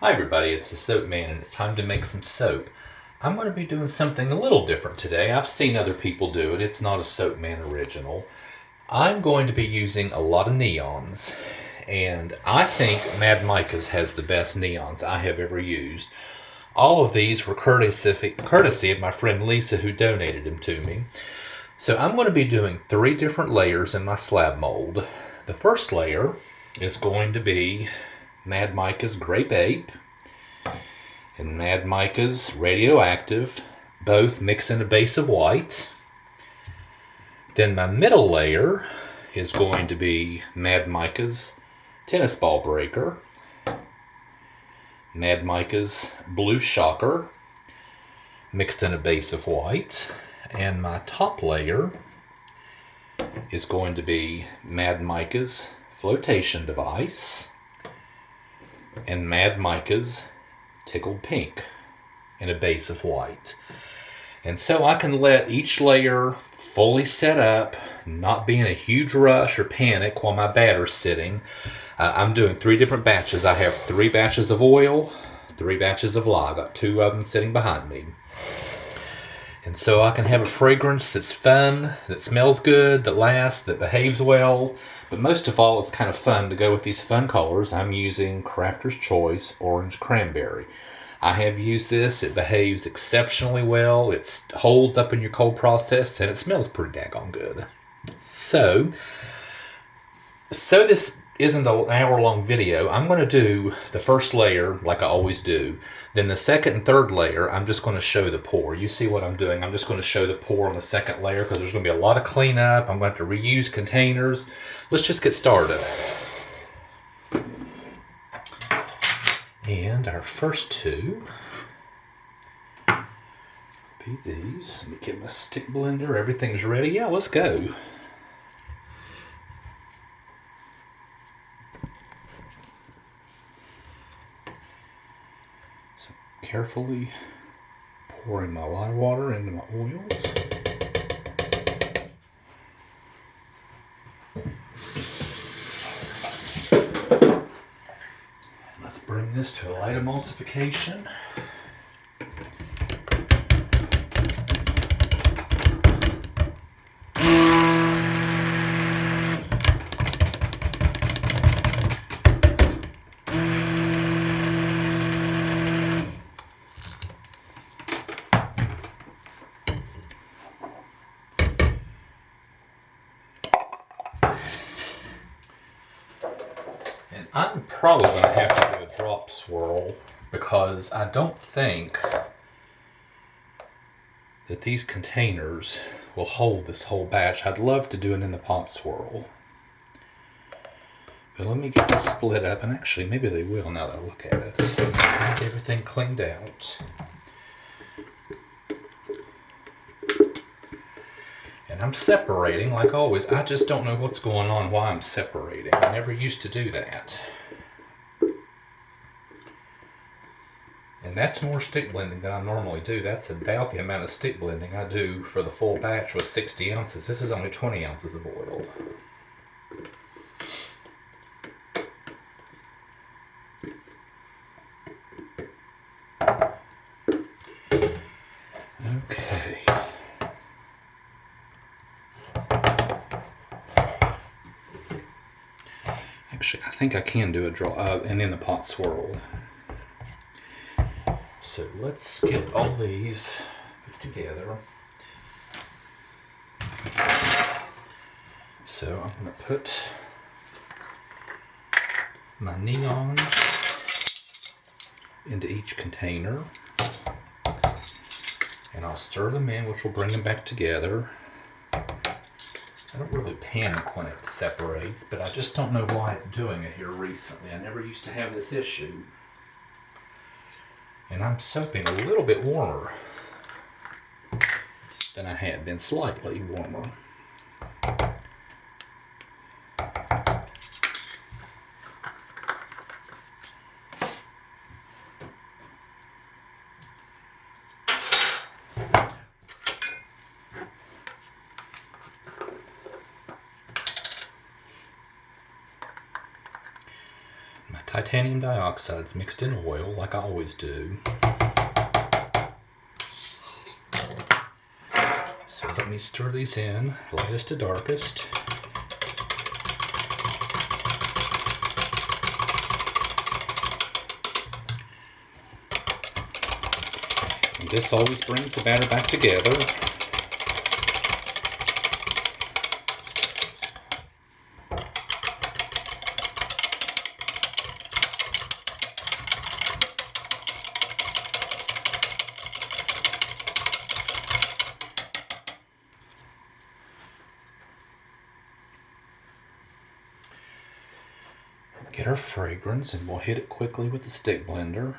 Hi everybody, it's the Soap Man and it's time to make some soap. I'm going to be doing something a little different today. I've seen other people do it. It's not a Soap Man original. I'm going to be using a lot of neons, and I think Mad Micah's has the best neons I have ever used. All of these were courtesy of my friend Lisa, who donated them to me. So I'm going to be doing 3 different layers in my slab mold. The first layer is going to be Mad Micah's Grape Ape and Mad Micah's Radioactive, both mixed in a base of white. Then my middle layer is going to be Mad Micah's Tennis Ball Breaker, Mad Micah's Blue Shocker, mixed in a base of white. And my top layer is going to be Mad Micah's Flotation Device and Mad Micah's Tickled Pink in a base of white. And so I can let each layer fully set up, not be in a huge rush or panic while my batter's sitting. I'm doing 3 different batches. I have 3 batches of oil, 3 batches of lye. I got 2 of them sitting behind me. And so I can have a fragrance that's fun, that smells good, that lasts, that behaves well. But most of all, it's kind of fun to go with these fun colors. I'm using Crafter's Choice Orange Cranberry. I have used this. It behaves exceptionally well. It holds up in your cold process, and it smells pretty daggone good. So this isn't an hour-long video. I'm going to do the first layer like I always do. Then the second and third layer, I'm just going to show the pour. You see what I'm doing. I'm just going to show the pour on the second layer because there's going to be a lot of cleanup. I'm going to have to reuse containers. Let's just get started. And our first 2 be these. Let me get my stick blender. Everything's ready. Yeah, let's go. So carefully pouring my lye water into my oils. Let's bring this to a light emulsification. And I'm probably going to have to do a drop swirl because I don't think that these containers will hold this whole batch. I'd love to do it in the pot swirl. But let me get this split up, and actually maybe they will now that I look at it. Get everything cleaned out. And I'm separating like always. I just don't know what's going on, why I'm separating. I never used to do that. And that's more stick blending than I normally do. That's about the amount of stick blending I do for the full batch with 60 ounces. This is only 20 ounces of oil. Okay. Actually, I think I can do a draw and in the pot swirl. So let's get all these put together. So I'm going to put my neons into each container, and I'll stir them in, which will bring them back together. I don't really panic when it separates, but I just don't know why it's doing it here recently. I never used to have this issue. And I'm soaping a little bit warmer than I had been, slightly warmer. titanium dioxide is mixed in oil like I always do. So let me stir these in, lightest to darkest. And this always brings the batter back together. Get our fragrance, and we'll hit it quickly with the stick blender.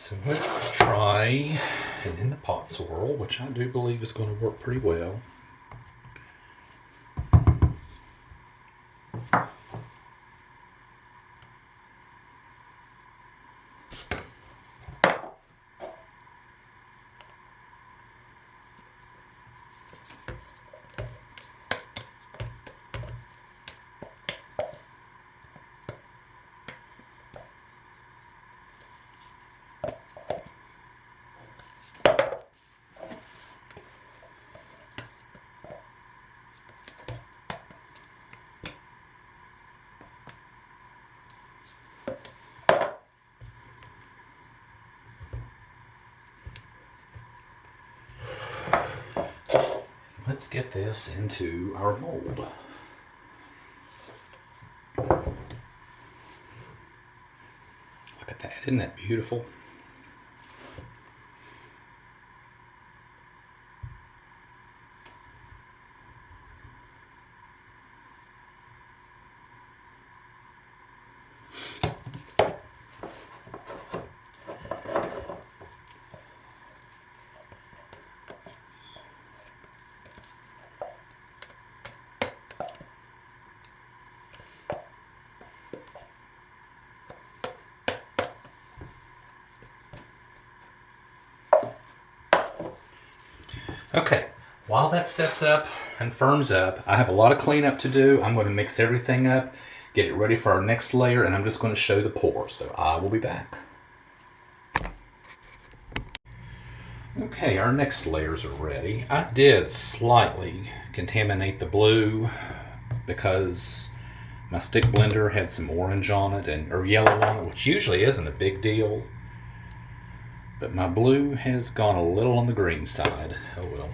So let's try it in the pot swirl, which I do believe is going to work pretty well. Let's get this into our mold. Look at that, isn't that beautiful? Okay, while that sets up and firms up, I have a lot of cleanup to do. I'm going to mix everything up, get it ready for our next layer, and I'm just going to show the pour. So I will be back. Okay, our next layers are ready. I did slightly contaminate the blue because my stick blender had some orange on it or yellow on it, which usually isn't a big deal. But my blue has gone a little on the green side. Oh well.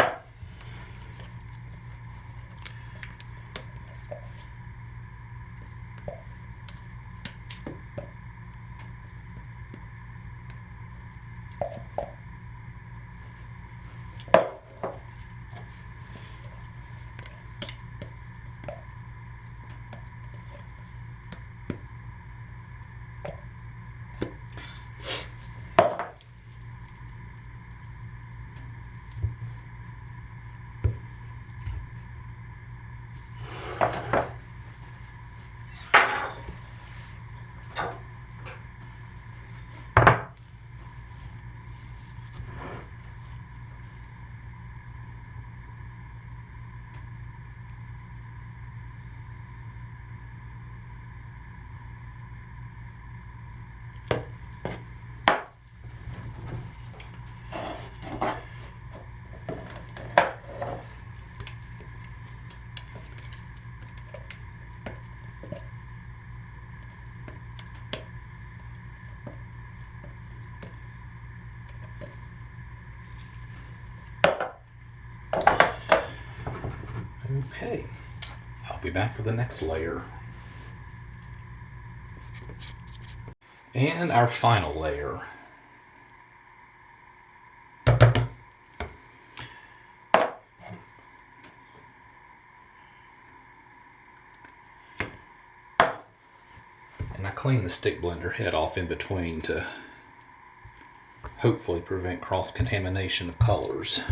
Okay, I'll be back for the next layer. And our final layer. And I clean the stick blender head off in between to hopefully prevent cross-contamination of colors.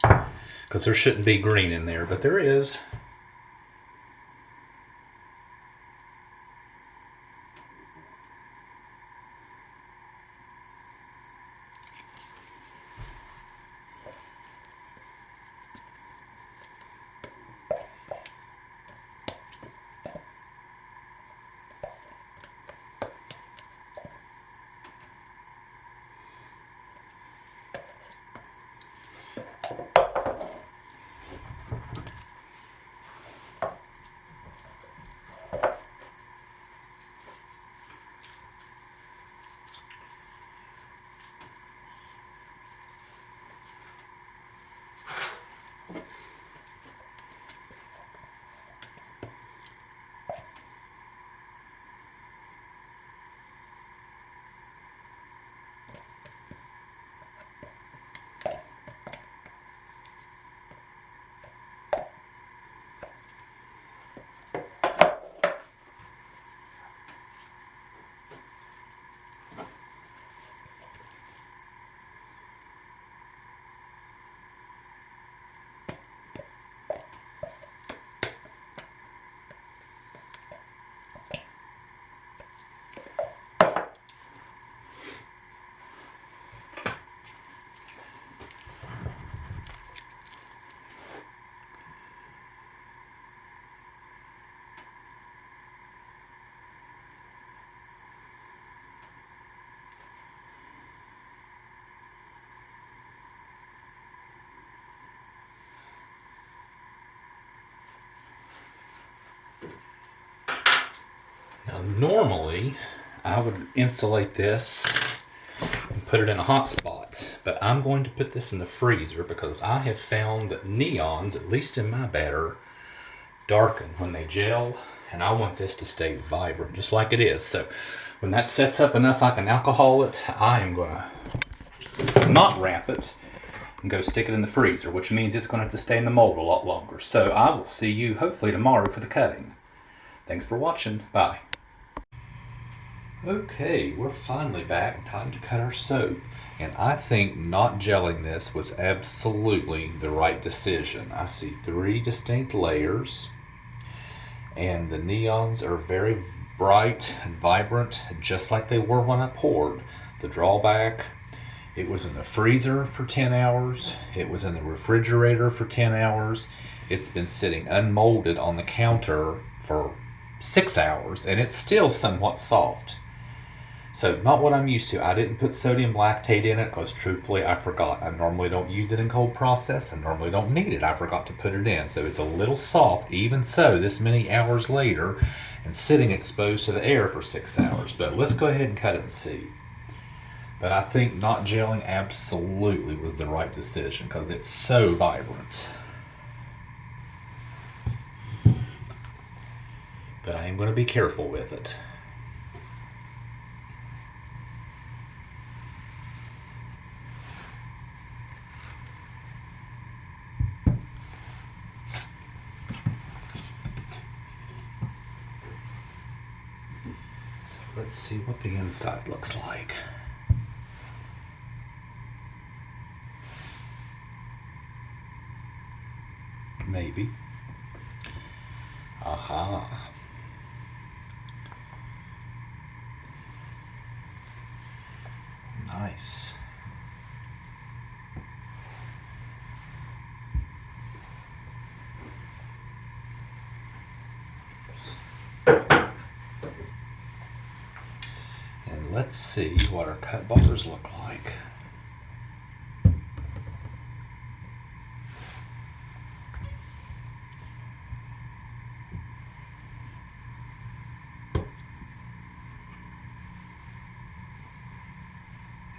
Because there shouldn't be green in there, but there is. Now normally I would insulate this and put it in a hot spot, but I'm going to put this in the freezer because I have found that neons, at least in my batter, darken when they gel, and I want this to stay vibrant just like it is. So when that sets up enough I can alcohol it, I am going to not wrap it and go stick it in the freezer, which means it's going to have to stay in the mold a lot longer. So I will see you hopefully tomorrow for the cutting. Thanks for watching. Bye. Okay, we're finally back. Time to cut our soap. And I think not gelling this was absolutely the right decision. I see 3 distinct layers, and the neons are very bright and vibrant, just like they were when I poured. The drawback, it was in the freezer for 10 hours. It was in the refrigerator for 10 hours. It's been sitting unmolded on the counter for 6 hours, and it's still somewhat soft. So not what I'm used to. I didn't put sodium lactate in it because truthfully I forgot. I normally don't use it in cold process. I normally don't need it. I forgot to put it in. So it's a little soft, even so, this many hours later, and sitting exposed to the air for 6 hours. But let's go ahead and cut it and see. But I think not gelling absolutely was the right decision because it's so vibrant. But I am going to be careful with it. Let's see what the inside looks like. Maybe. Aha. Nice. And let's see what our cut bars look like.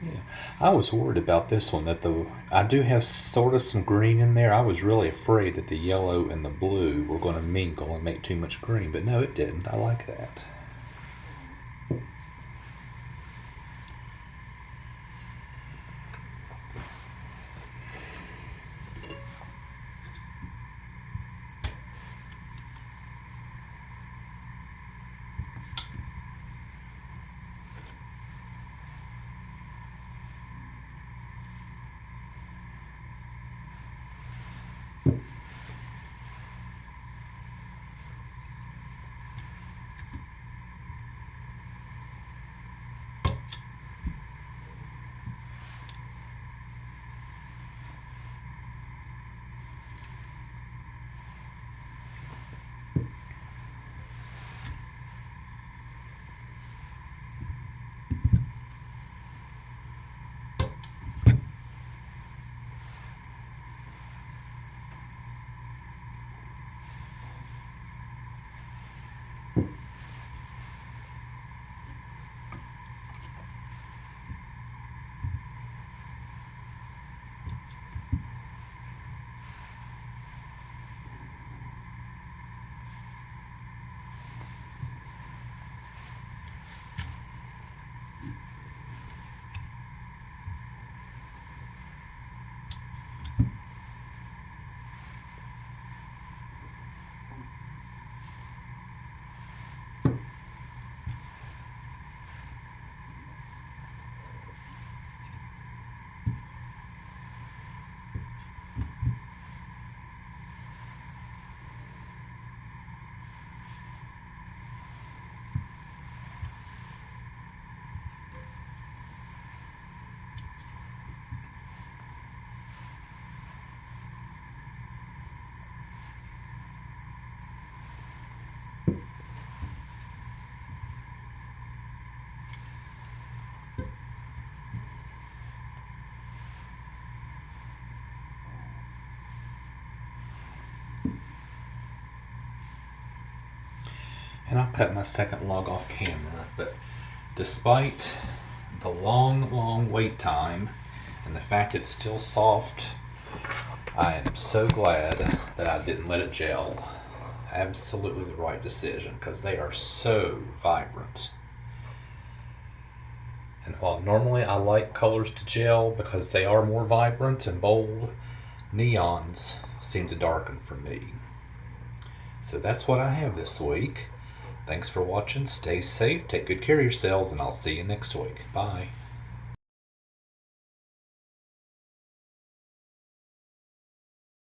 Yeah, I was worried about this one that I do have sort of some green in there. I was really afraid that the yellow and the blue were going to mingle and make too much green, but no, it didn't. I like that. And I'll cut my second log off camera, but despite the long wait time and the fact it's still soft, I am so glad that I didn't let it gel. Absolutely the right decision, because they are so vibrant. And while normally I like colors to gel because they are more vibrant and bold, neons seem to darken for me. So that's what I have this week. Thanks for watching. Stay safe, take good care of yourselves, and I'll see you next week. Bye.